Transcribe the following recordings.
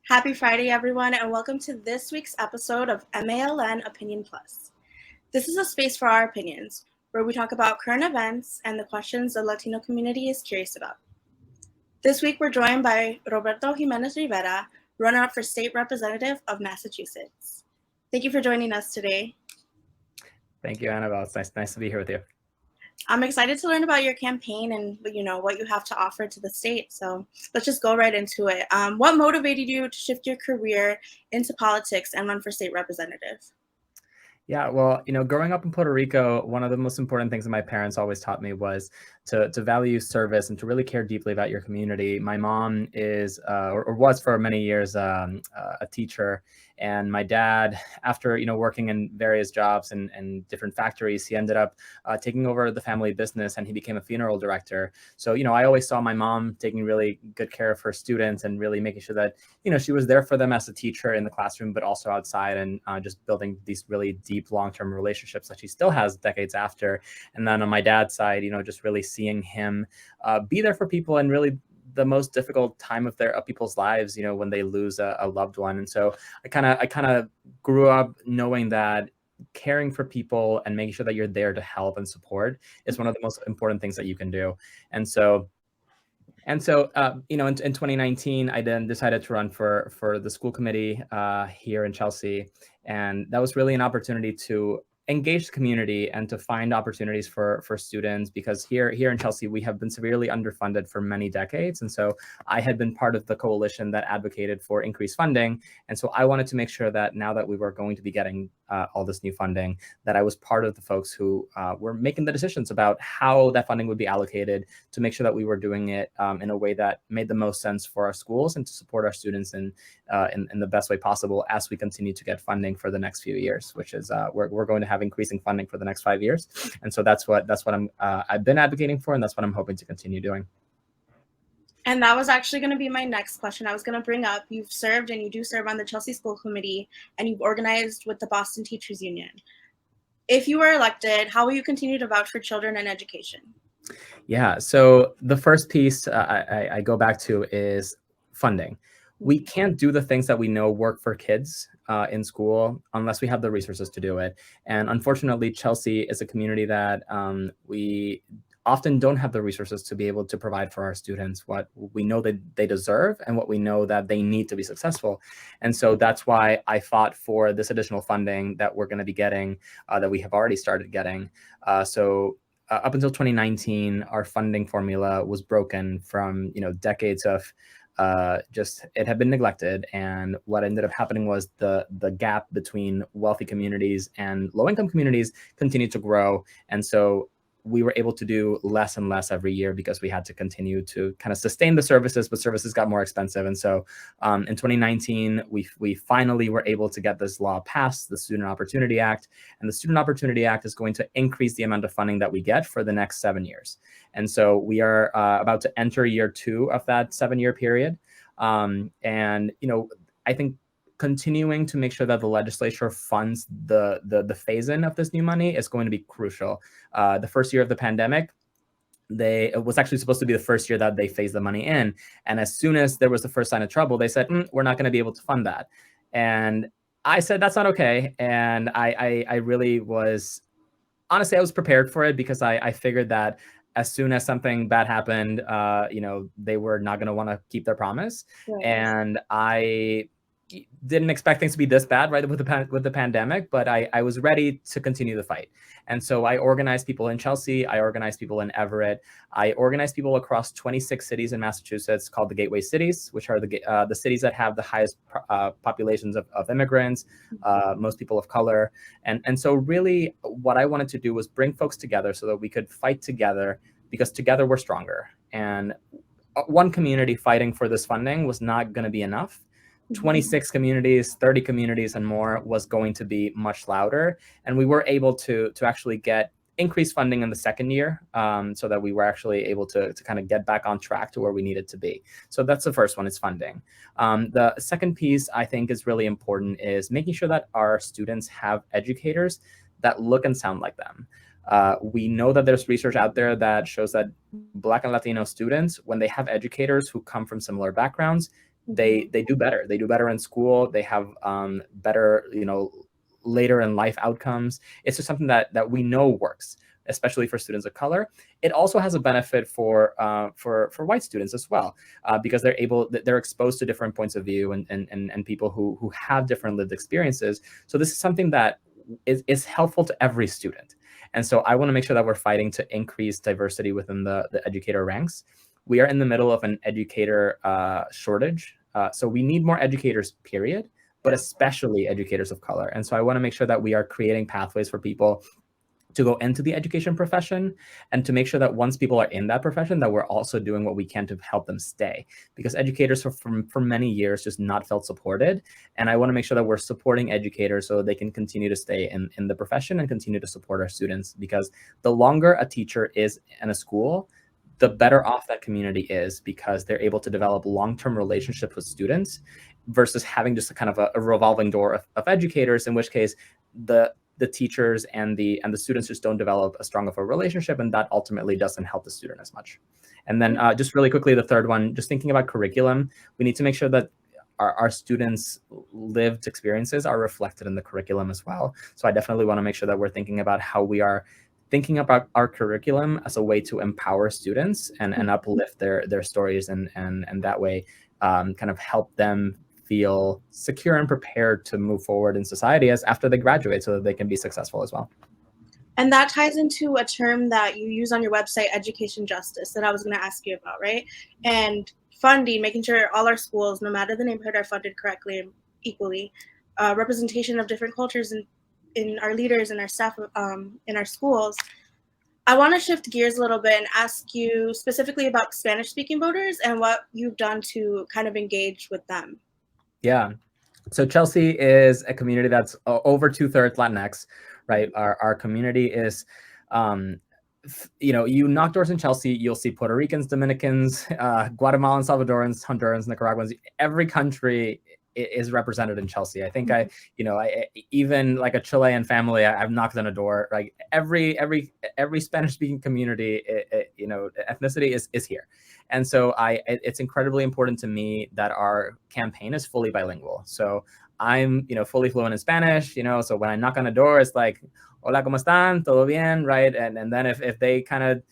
Happy Friday, everyone, and welcome to this week's episode of MALN Opinion Plus. This is a space for our opinions, where we talk about current events and the questions the Latino community is curious about. This week, we're joined by Roberto Jimenez Rivera, runner-up for State Representative of Massachusetts. Thank you for joining us today. Thank you, Annabelle. It's nice to be here with you. I'm excited to learn about your campaign and what you have to offer to the state. So let's just go right into it. What motivated you to shift your career into politics and run for state representative? Yeah, well, growing up in Puerto Rico, one of the most important things that my parents always taught me was to value service and to really care deeply about your community. My mom is, or was for many years, a teacher. And my dad, after, working in various jobs and different factories, he ended up taking over the family business and he became a funeral director. So, I always saw my mom taking really good care of her students and really making sure that, she was there for them as a teacher in the classroom, but also outside and just building these really deep long-term relationships that she still has decades after. And then on my dad's side, just really seeing him be there for people and really the most difficult time of people's lives, when they lose a loved one. And so I kind of grew up knowing that caring for people and making sure that you're there to help and support is one of the most important things that you can do. And so, in 2019, I then decided to run for the school committee here in Chelsea. And that was really an opportunity to engage the community and to find opportunities for students, because here in Chelsea, we have been severely underfunded for many decades. And so I had been part of the coalition that advocated for increased funding. And so I wanted to make sure that now that we were going to be getting all this new funding, that I was part of the folks who were making the decisions about how that funding would be allocated, to make sure that we were doing it in a way that made the most sense for our schools and to support our students in the best way possible as we continue to get funding for the next few years, which is we're going to have increasing funding for the next 5 years. And so that's what I've been advocating for, and that's what I'm hoping to continue doing. And that was actually going to be my next question. I was going to bring up, you've served and you do serve on the Chelsea School Committee, and you've organized with the Boston Teachers Union. If you were elected, how will you continue to vouch for children and education? Yeah, so the first piece I go back to is funding. We can't do the things that we know work for kids in school unless we have the resources to do it. And unfortunately, Chelsea is a community that we often don't have the resources to be able to provide for our students what we know that they deserve and what we know that they need to be successful. And so that's why I fought for this additional funding that we're going to be getting, that we have already started getting. Up until 2019, our funding formula was broken from decades of just it had been neglected, and what ended up happening was the gap between wealthy communities and low-income communities continued to grow. And so we were able to do less and less every year because we had to continue to kind of sustain the services, but services got more expensive. And so in 2019, we finally were able to get this law passed, the Student Opportunity Act. And the Student Opportunity Act is going to increase the amount of funding that we get for the next 7 years. And so we are about to enter year 2 of that 7-year period. I think continuing to make sure that the legislature funds the phase-in of this new money is going to be crucial. The first year of the pandemic, it was actually supposed to be the first year that they phased the money in. And as soon as there was the first sign of trouble, they said, we're not going to be able to fund that. And I said, that's not okay. And I really was, honestly, I was prepared for it, because I figured that as soon as something bad happened, they were not going to want to keep their promise. Right. And I didn't expect things to be this bad, right, with the pandemic, but I was ready to continue the fight. And so I organized people in Chelsea, I organized people in Everett, I organized people across 26 cities in Massachusetts called the Gateway Cities, which are the cities that have the highest populations of immigrants, most people of color. And so really what I wanted to do was bring folks together so that we could fight together, because together we're stronger. And one community fighting for this funding was not going to be enough. 26 communities, 30 communities and more was going to be much louder. And we were able to actually get increased funding in the second year, so that we were actually able to kind of get back on track to where we needed to be. So that's the first one, is funding. The second piece I think is really important, is making sure that our students have educators that look and sound like them. We know that there's research out there that shows that Black and Latino students, when they have educators who come from similar backgrounds, they do better. They do better in school. They have better, later in life outcomes. It's just something that we know works, especially for students of color. It also has a benefit for white students as well, because they're exposed to different points of view and people who have different lived experiences. So this is something that is helpful to every student. And so I want to make sure that we're fighting to increase diversity within the educator ranks. We are in the middle of an educator shortage. So we need more educators, period, but especially educators of color. And so I want to make sure that we are creating pathways for people to go into the education profession, and to make sure that once people are in that profession, that we're also doing what we can to help them stay, because educators for many years just not felt supported. And I want to make sure that we're supporting educators so they can continue to stay in the profession and continue to support our students, because the longer a teacher is in a school, the better off that community is, because they're able to develop long-term relationships with students versus having just a kind of a revolving door of educators, in which case the teachers and the students just don't develop a strong of a relationship, and that ultimately doesn't help the student as much. And then just really quickly, the third one, just thinking about curriculum, we need to make sure that our students' lived experiences are reflected in the curriculum as well. So I definitely want to make sure that we're thinking about how we are thinking about our curriculum as a way to empower students and uplift their stories, and that way kind of help them feel secure and prepared to move forward in society as after they graduate, so that they can be successful as well. And that ties into a term that you use on your website, education justice, that I was going to ask you about, right? And funding, making sure all our schools, no matter the neighborhood, are funded correctly and equally. Representation of different cultures in our leaders and our staff in our schools. I want to shift gears a little bit and ask you specifically about Spanish-speaking voters and what you've done to kind of engage with them. Yeah. So Chelsea is a community that's over 2/3 Latinx, right? Our community is, you knock doors in Chelsea, you'll see Puerto Ricans, Dominicans, Guatemalans, Salvadorans, Hondurans, Nicaraguans. Every country is represented in Chelsea. I think I even like a Chilean family, I've knocked on a door. Like every Spanish-speaking community, ethnicity is here. And so it's incredibly important to me that our campaign is fully bilingual. So I'm, fully fluent in Spanish, so when I knock on a door, it's like, hola, ¿cómo están? ¿Todo bien? Right. And then if they kind of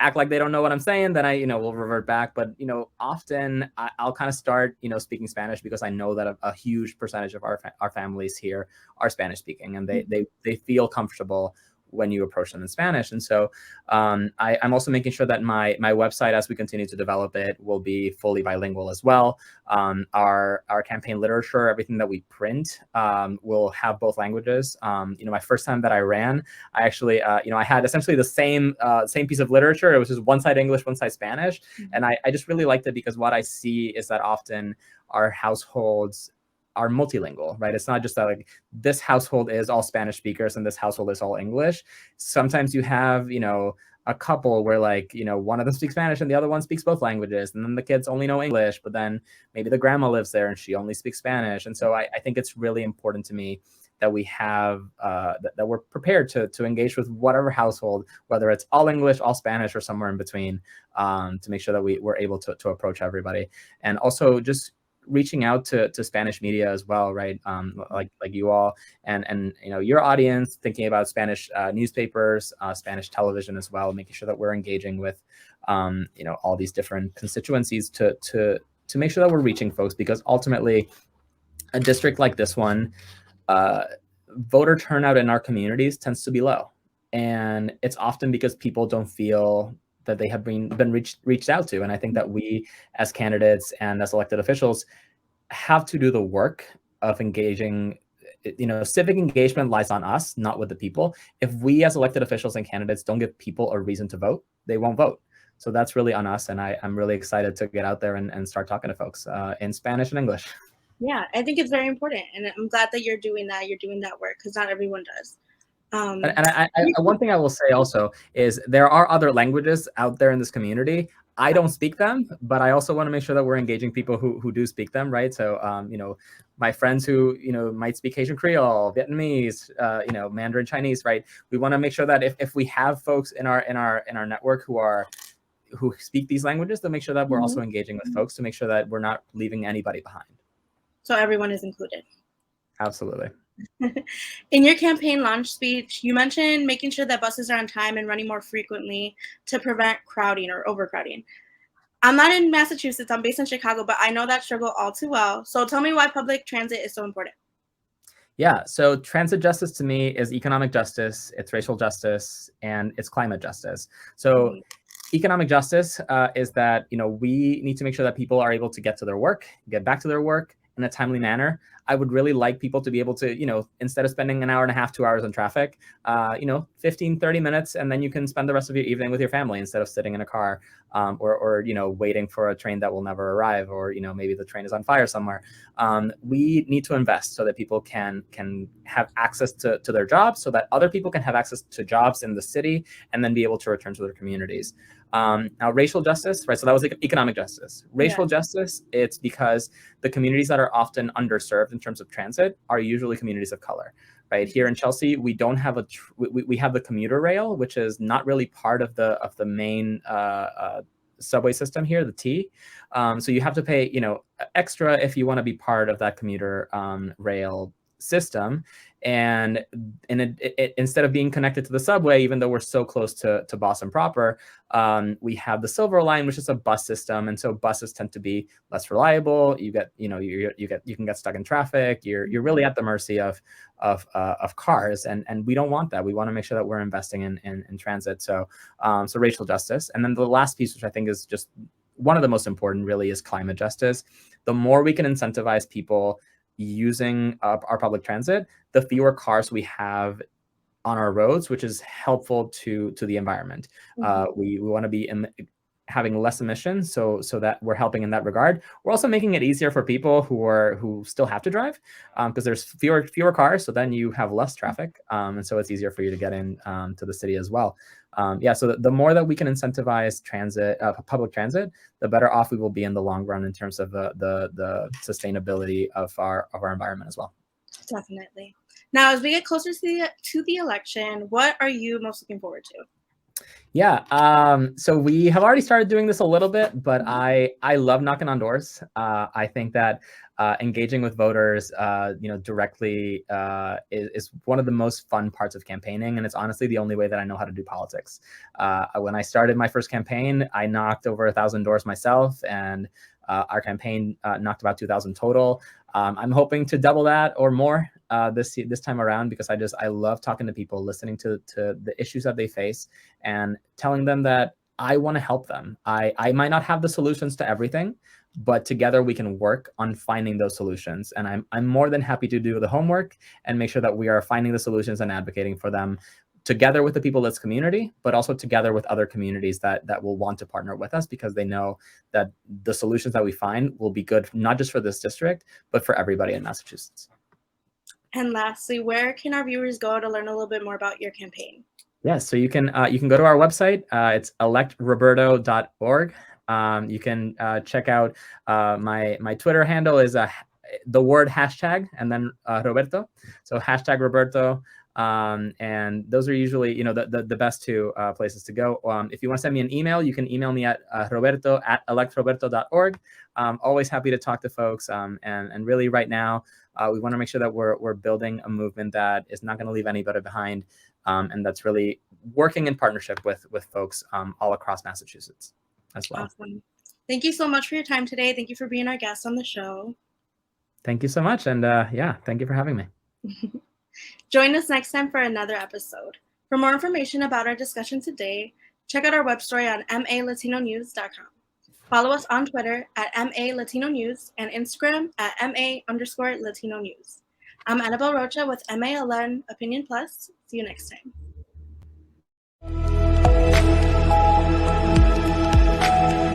act like they don't know what I'm saying, then I, will revert back. But, often I'll kind of start, speaking Spanish, because I know that a huge percentage of our families here are Spanish speaking, and they feel comfortable when you approach them in Spanish. And so I'm also making sure that my website, as we continue to develop it, will be fully bilingual as well. Our campaign literature, everything that we print, will have both languages. My first time that I ran, I actually, I had essentially the same piece of literature. It was just one side English, one side Spanish. And I just really liked it, because what I see is that often our households are multilingual, right? It's not just that like this household is all Spanish speakers and this household is all English. Sometimes you have, a couple where like, one of them speaks Spanish and the other one speaks both languages. And then the kids only know English, but then maybe the grandma lives there and she only speaks Spanish. And so I think it's really important to me that we have, that we're prepared to engage with whatever household, whether it's all English, all Spanish, or somewhere in between, to make sure that we're able to approach everybody. And also just reaching out to Spanish media as well, right? Like you all and your audience, thinking about Spanish newspapers, Spanish television as well, making sure that we're engaging with all these different constituencies to make sure that we're reaching folks, because ultimately a district like this one, voter turnout in our communities tends to be low, and it's often because people don't feel that they have been reached out to. And I think that we as candidates and as elected officials have to do the work of engaging. Civic engagement lies on us, not with the people. If we as elected officials and candidates don't give people a reason to vote, they won't vote. So that's really on us. And I'm really excited to get out there and start talking to folks in Spanish and English. Yeah, I think it's very important. And I'm glad that you're doing that. You're doing that work, because not everyone does. And one thing I will say also is there are other languages out there in this community. I don't speak them, but I also want to make sure that we're engaging people who do speak them, right? So, my friends who, might speak Haitian Creole, Vietnamese, Mandarin Chinese, right? We want to make sure that if we have folks in our network who are, who speak these languages to make sure that we're also engaging with folks to make sure that we're not leaving anybody behind. So everyone is included. Absolutely. In your campaign launch speech, you mentioned making sure that buses are on time and running more frequently to prevent crowding or overcrowding. I'm not in Massachusetts, I'm based in Chicago, but I know that struggle all too well. So tell me why public transit is so important. Yeah, so transit justice to me is economic justice, it's racial justice, and it's climate justice. So economic justice is that, we need to make sure that people are able to get to their work, get back to their work in a timely manner. I would really like people to be able to, instead of spending an hour and a half, 2 hours in traffic, 15, 30 minutes, and then you can spend the rest of your evening with your family instead of sitting in a car or waiting for a train that will never arrive, or, maybe the train is on fire somewhere. We need to invest so that people can have access to their jobs, so that other people can have access to jobs in the city and then be able to return to their communities. Now, racial justice, right? So that was economic justice. Racial justice, it's because the communities that are often underserved in terms of transit are usually communities of color, right? Here in Chelsea, we don't have we have the commuter rail, which is not really part of the main subway system here, the T. So you have to pay, extra if you want to be part of that commuter rail system. And instead of being connected to the subway, even though we're so close to Boston proper, we have the Silver Line, which is a bus system, and so buses tend to be less reliable. You can get stuck in traffic. You're really at the mercy of cars, and we don't want that. We want to make sure that we're investing in transit. So racial justice, and then the last piece, which I think is just one of the most important, really, is climate justice. The more we can incentivize people using our public transit, the fewer cars we have on our roads, which is helpful to the environment. We want to be having less emissions, so that we're helping in that regard. We're also making it easier for people who still have to drive, because there's fewer cars, so then you have less traffic, and so it's easier for you to get in to the city as well. So the more that we can incentivize public transit, the better off we will be in the long run in terms of the sustainability of our environment as well. Definitely. Now, as we get closer to the election, what are you most looking forward to? Yeah, so we have already started doing this a little bit, but I love knocking on doors. I think that engaging with voters, directly is one of the most fun parts of campaigning, and it's honestly the only way that I know how to do politics. When I started my first campaign, I knocked over 1,000 doors myself, and our campaign knocked about 2,000 total. I'm hoping to double that or more this time around, because I love talking to people, listening to the issues that they face, and telling them that I want to help them. I might not have the solutions to everything, but together we can work on finding those solutions. And I'm more than happy to do the homework and make sure that we are finding the solutions and advocating for them together with the people in this community, but also together with other communities that will want to partner with us, because they know that the solutions that we find will be good, not just for this district, but for everybody in Massachusetts. And lastly, where can our viewers go to learn a little bit more about your campaign? Yes, so you can go to our website. It's electroberto.org. You can check out my Twitter handle is the word hashtag and then Roberto. So hashtag Roberto. And those are usually, the best two places to go. If you want to send me an email, you can email me at roberto@electroberto.org. Always happy to talk to folks. And really right now, we want to make sure that we're building a movement that is not going to leave anybody behind. And that's really working in partnership with folks all across Massachusetts as well. Awesome. Thank you so much for your time today. Thank you for being our guest on the show. Thank you so much. And thank you for having me. Join us next time for another episode. For more information about our discussion today, check out our web story on malatinonews.com. Follow us on Twitter at malatinonews and Instagram at ma_Latino News. I'm Annabelle Rocha with MALN Opinion Plus. See you next time.